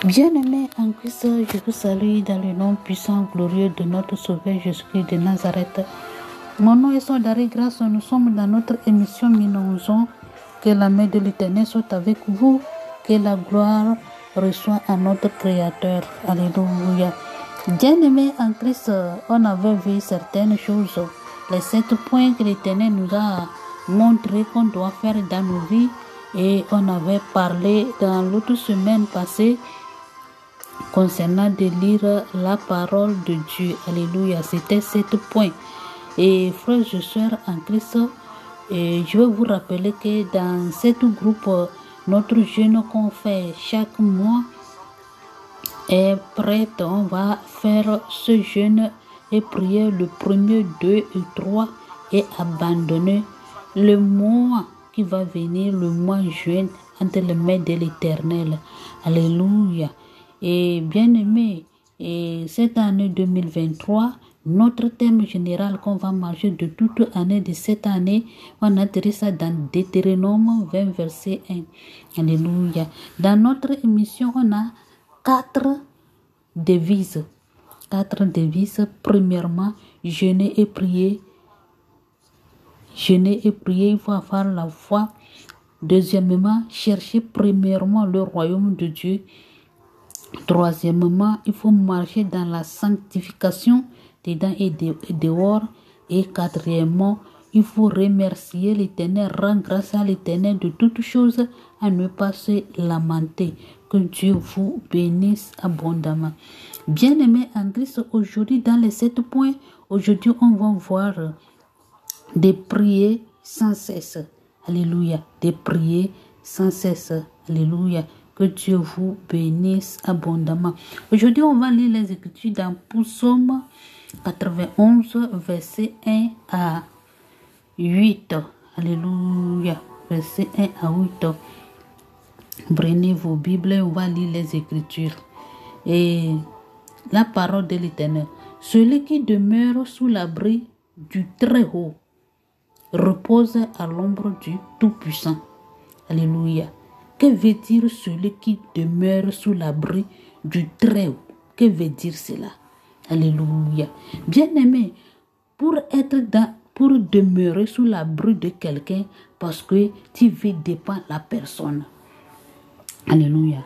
Bien-aimés en Christ, je vous salue dans le nom puissant, glorieux de notre Sauveur Jésus-Christ de Nazareth. Mon nom est Soldari Grâce, nous sommes dans notre émission Minonzon. Que la main de l'Éternel soit avec vous, que la gloire reçoit à notre Créateur. Alléluia. Bien-aimés en Christ, on avait vu certaines choses, les 7 points que l'Éternel nous a montré qu'on doit faire dans nos vies. Et on avait parlé dans l'autre semaine passée concernant de lire la parole de Dieu. Alléluia. C'était 7 points. Et frères et sœurs en Christ, je vais vous rappeler que dans ce groupe, notre jeûne qu'on fait chaque mois est prêt. On va faire ce jeûne et prier le 1er, 2 et 3 et abandonner le mois qui va venir, le mois juin, entre les mains de l'Éternel. Alléluia. Et bien aimé, et cette année 2023, notre thème général qu'on va marcher de toute année de cette année, on a tiré ça dans Deutéronome 20 verset 1. Alléluia. Dans notre émission, on a 4 devises. 4 devises. Premièrement, jeûner et prier. Jeûner et prier, il faut avoir la foi. Deuxièmement, chercher premièrement le royaume de Dieu. Troisièmement, il faut marcher dans la sanctification dedans et dehors. Et quatrièmement, il faut remercier l'Éternel, rendre grâce à l'Éternel de toutes choses, à ne pas se lamenter. Que Dieu vous bénisse abondamment. Bien-aimés en Christ, aujourd'hui dans les 7 points, aujourd'hui on va voir de prier sans cesse. Alléluia. De prier sans cesse. Alléluia. Que Dieu vous bénisse abondamment. Aujourd'hui, on va lire les Écritures dans Psaume 91, verset 1 à 8. Alléluia. Verset 1 à 8. Prenez vos Bibles et on va lire les Écritures. Et la parole de l'Éternel. Celui qui demeure sous l'abri du Très-Haut repose à l'ombre du Tout-Puissant. Alléluia. Que veut dire celui qui demeure sous l'abri du Très-Haut? Que veut dire cela? Alléluia. Bien-aimé, pour demeurer sous l'abri de quelqu'un, parce que tu vis dépend la personne. Alléluia.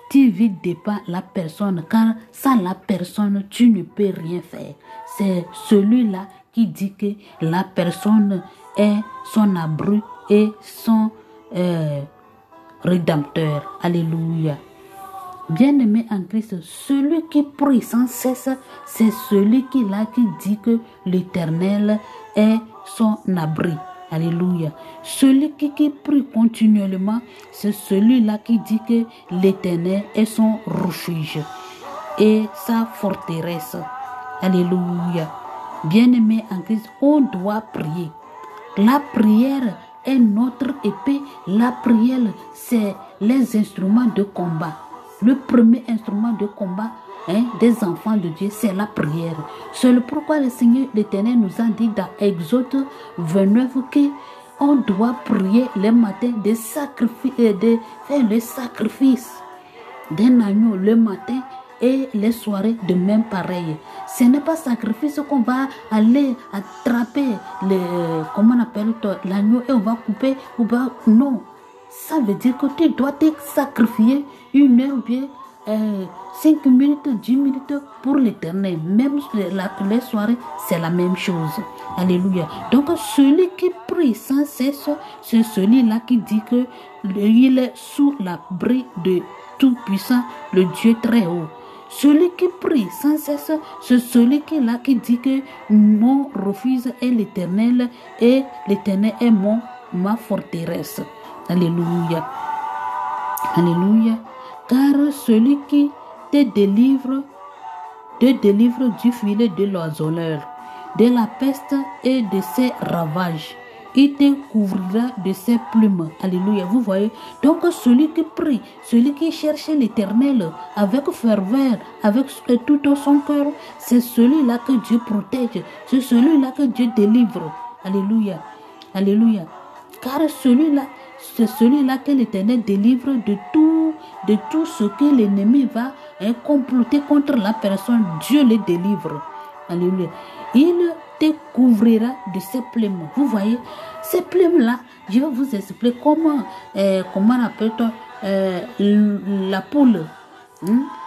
Tu vis dépend la personne, car sans la personne, tu ne peux rien faire. C'est celui-là qui dit que la personne est son abri et son rédempteur. Alléluia. Bien-aimé en Christ, celui qui prie sans cesse, c'est celui qui dit que l'Éternel est son abri. Alléluia. Celui qui prie continuellement, c'est celui-là qui dit que l'Éternel est son refuge et sa forteresse. Alléluia. Bien-aimé en Christ, on doit prier. La prière est notre épée. La prière, c'est les instruments de combat. Le premier instrument de combat des enfants de Dieu, c'est la prière. C'est le pourquoi le Seigneur l'Éternel nous a dit dans Exode 29 qu'on doit prier les matins de faire le sacrifice d'un agneau le matin et les soirées de même pareil. Ce n'est pas sacrifice qu'on va aller attraper l'agneau et on va couper non. Ça veut dire que tu dois te sacrifier 1 heure ou bien 5 minutes, 10 minutes pour l'Éternel. Même les soirées, c'est la même chose. Alléluia. Donc celui qui prie sans cesse, c'est celui-là qui dit que il est sous l'abri de Tout-Puissant, le Dieu très haut. Celui qui prie sans cesse, c'est celui qui dit que mon refuge est l'Éternel et l'Éternel est ma forteresse. Alléluia. Alléluia. Car celui qui te délivre du filet de l'oiseleur, de la peste et de ses ravages. Il te couvrira de ses plumes. Alléluia. Vous voyez? Donc celui qui prie, celui qui cherche l'Éternel avec ferveur, avec tout son cœur, c'est celui-là que Dieu protège. C'est celui-là que Dieu délivre. Alléluia. Alléluia. Car celui-là, c'est celui-là que l'Éternel délivre de tous de tout ce que l'ennemi va comploter contre la personne. Dieu le délivre. Alléluia. Il te couvrira de ses plumes. Vous voyez, ces plumes-là, je vais vous expliquer comment appelle-t-on la poule.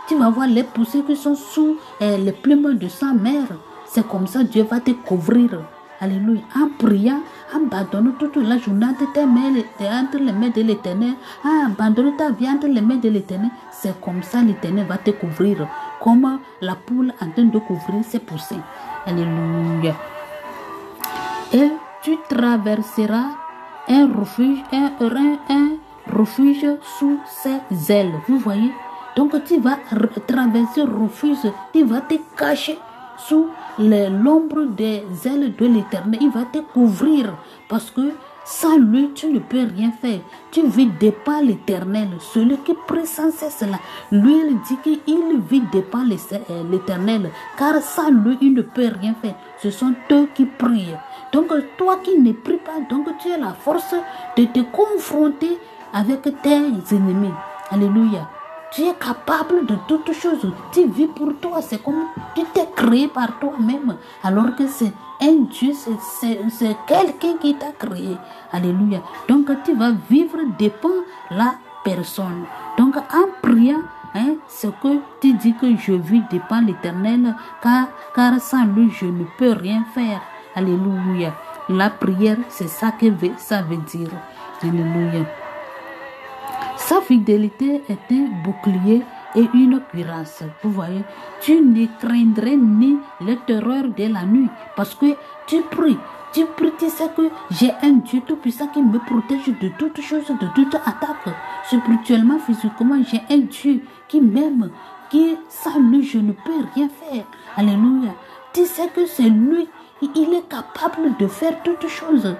Tu vas voir les poussées qui sont sous les plumes de sa mère. C'est comme ça Dieu va te couvrir. Alléluia. En priant, abandonne toute la journée entre les mains de l'Éternel. Abandonne ta vie entre les mains de l'Éternel. C'est comme ça l'Éternel va te couvrir. Comme la poule en train de couvrir ses poussées. Alléluia. Et tu traverseras un refuge sous ses ailes. Vous voyez? Donc tu vas traverser le refuge. Tu vas te cacher sous l'ombre des ailes de l'Éternel. Il va te couvrir parce que sans lui, tu ne peux rien faire. Tu vis dépend l'Éternel. Celui qui prie sans cesse là, lui, il dit qu'il vit dépend l'Éternel. Car sans lui, il ne peut rien faire. Ce sont eux qui prient. Donc, toi qui ne pries pas, donc tu as la force de te confronter avec tes ennemis. Alléluia. Tu es capable de toutes choses. Tu vis pour toi. C'est comme tu t'es créé par toi-même. Alors que c'est un Dieu, c'est quelqu'un qui t'a créé. Alléluia. Donc tu vas vivre dépend la personne. Donc en priant, ce que tu dis que je vis dépend l'Éternel, car sans lui je ne peux rien faire. Alléluia. La prière, c'est ça que ça veut dire. Alléluia. Sa fidélité est un bouclier et une cuirasse. Vous voyez, tu ne craindrais ni les terreurs de la nuit parce que tu pries. Tu sais que j'ai un Dieu tout-puissant qui me protège de toutes choses, de toute attaque. Spirituellement, physiquement, j'ai un Dieu qui m'aime, qui sans lui, je ne peux rien faire. Alléluia. Tu sais que c'est lui, il est capable de faire toutes choses.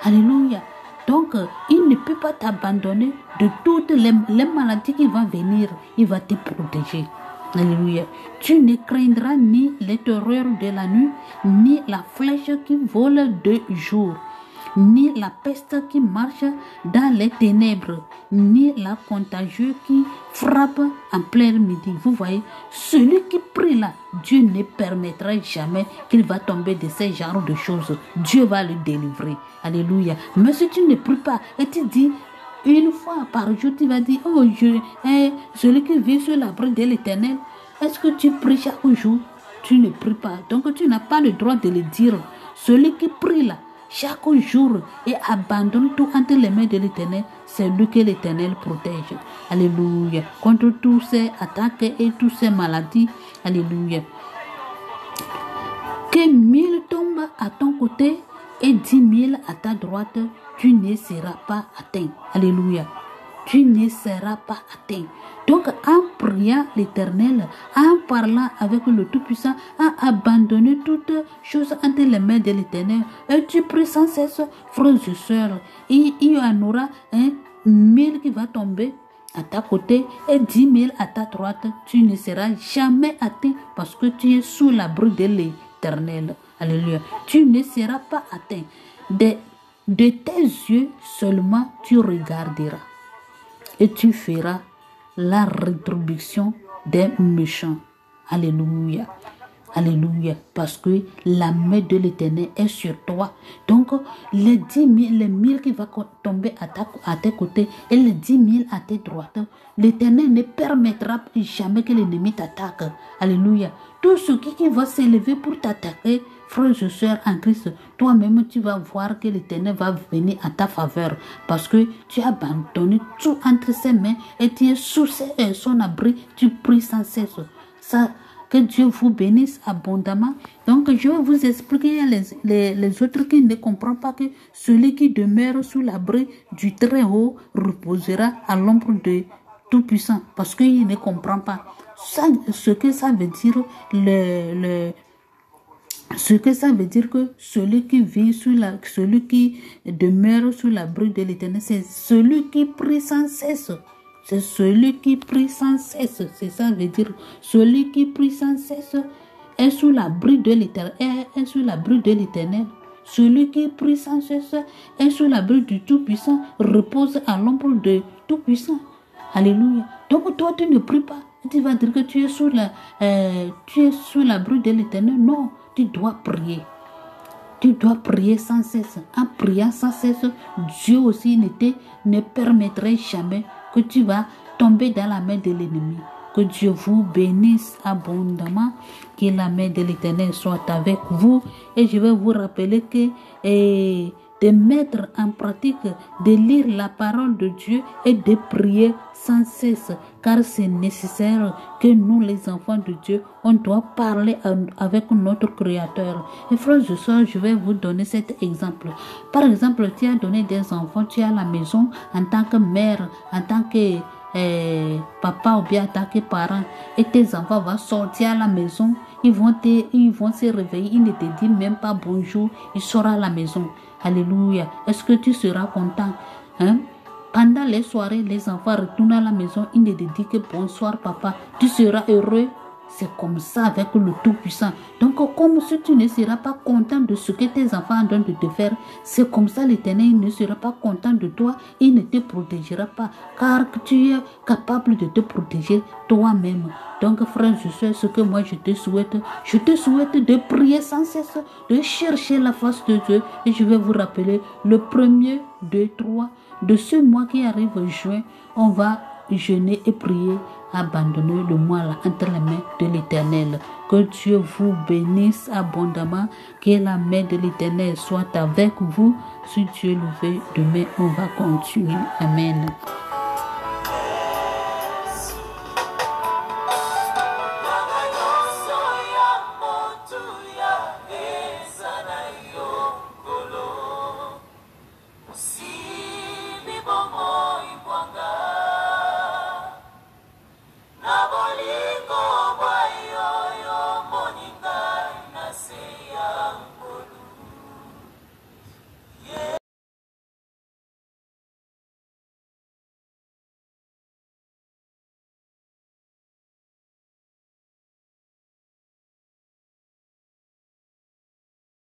Alléluia. Donc, il ne peut pas t'abandonner de toutes les maladies qui vont venir. Il va te protéger. Alléluia. Tu ne craindras ni les terreurs de la nuit, ni la flèche qui vole de jour, ni la peste qui marche dans les ténèbres, ni la contagieuse qui frappe en plein midi. Vous voyez, celui qui prie là, Dieu ne permettra jamais qu'il va tomber de ce genre de choses. Dieu va le délivrer. Alléluia. Mais si tu ne pries pas et tu dis une fois par jour, tu vas dire, oh, celui qui vit sur l'abri de l'Éternel, est-ce que tu pries chaque jour? Tu ne pries pas. Donc tu n'as pas le droit de le dire. Celui qui prie là, chaque jour et abandonne tout entre les mains de l'Éternel, c'est lui que l'Éternel protège. Alléluia. Contre toutes ces attaques et toutes ces maladies. Alléluia. Que 1000 tombent à ton côté et 10 000 à ta droite, tu ne seras pas atteint. Alléluia. Tu ne seras pas atteint. Donc, en priant l'Éternel, en parlant avec le Tout-Puissant, en abandonnant toutes choses entre les mains de l'Éternel, et tu pries sans cesse, frères et sœurs, et il y en aura 1000 qui va tomber à ta côté et 10 000 à ta droite. Tu ne seras jamais atteint parce que tu es sous l'abri de l'Éternel. Alléluia. Tu ne seras pas atteint. De tes yeux seulement tu regarderas et tu feras la rétribution des méchants. Alléluia. Alléluia. Parce que la main de l'Éternel est sur toi. Donc, les 10 000, les 1000 qui vont tomber à tes côtés et les 10 000 à tes droites, l'Éternel ne permettra jamais que l'ennemi t'attaque. Alléluia. Tout ce qui va s'élever pour t'attaquer, frères et sœurs en Christ, toi-même tu vas voir que l'Éternel va venir à ta faveur parce que tu as abandonné tout entre ses mains et tu es sous son abri, tu pries sans cesse. Ça, que Dieu vous bénisse abondamment. Donc, je vais vous expliquer les autres qui ne comprennent pas que celui qui demeure sous l'abri du Très-Haut reposera à l'ombre de Tout-Puissant parce qu'il ne comprend pas. Ça, ce que ça veut dire, ce que ça veut dire que celui qui vit celui qui demeure sous l'abri de l'Éternel, c'est celui qui prie sans cesse. C'est celui qui prie sans cesse. C'est ça veut dire. Celui qui prie sans cesse est sous l'abri de l'Éternel. Est sous l'abri de l'Éternel. Celui qui prie sans cesse est sous l'abri du Tout-Puissant. Repose à l'ombre de Tout-Puissant. Alléluia. Donc toi, tu ne pries pas. Tu vas dire que tu es sous l'abri de l'Éternel. Non, tu dois prier. Tu dois prier sans cesse. En priant sans cesse, Dieu aussi ne permettrait jamais que tu vas tomber dans la main de l'ennemi. Que Dieu vous bénisse abondamment. Que la main de l'Éternel soit avec vous. Et je vais vous rappeler que de mettre en pratique, de lire la parole de Dieu et de prier sans cesse, car c'est nécessaire que nous, les enfants de Dieu, on doit parler avec notre Créateur. Et frères et sœurs, je vais vous donner cet exemple. Par exemple, tu as donné des enfants, tu es à la maison en tant que mère, en tant que papa ou bien en tant que parent, et tes enfants vont sortir à la maison, ils vont se réveiller, ils ne te disent même pas bonjour, ils sortent à la maison. Alléluia. Est-ce que tu seras content? Pendant les soirées, les enfants retournent à la maison, ils ne te disent que bonsoir papa. Tu seras heureux? C'est comme ça avec le Tout-Puissant. Donc, comme si tu ne seras pas content de ce que tes enfants ont de te faire, c'est comme ça l'Éternel ne sera pas content de toi, il ne te protégera pas, car tu es capable de te protéger toi-même. Donc, frère, je sais ce que moi je te souhaite de prier sans cesse, de chercher la face de Dieu. Et je vais vous rappeler, le 1er, 2, 3 de ce mois qui arrive juin, on va jeûner et prier, abandonner le mois là entre les mains de l'Éternel. Que Dieu vous bénisse abondamment, que la main de l'Éternel soit avec vous. Si Dieu le veut, demain on va continuer. Amen.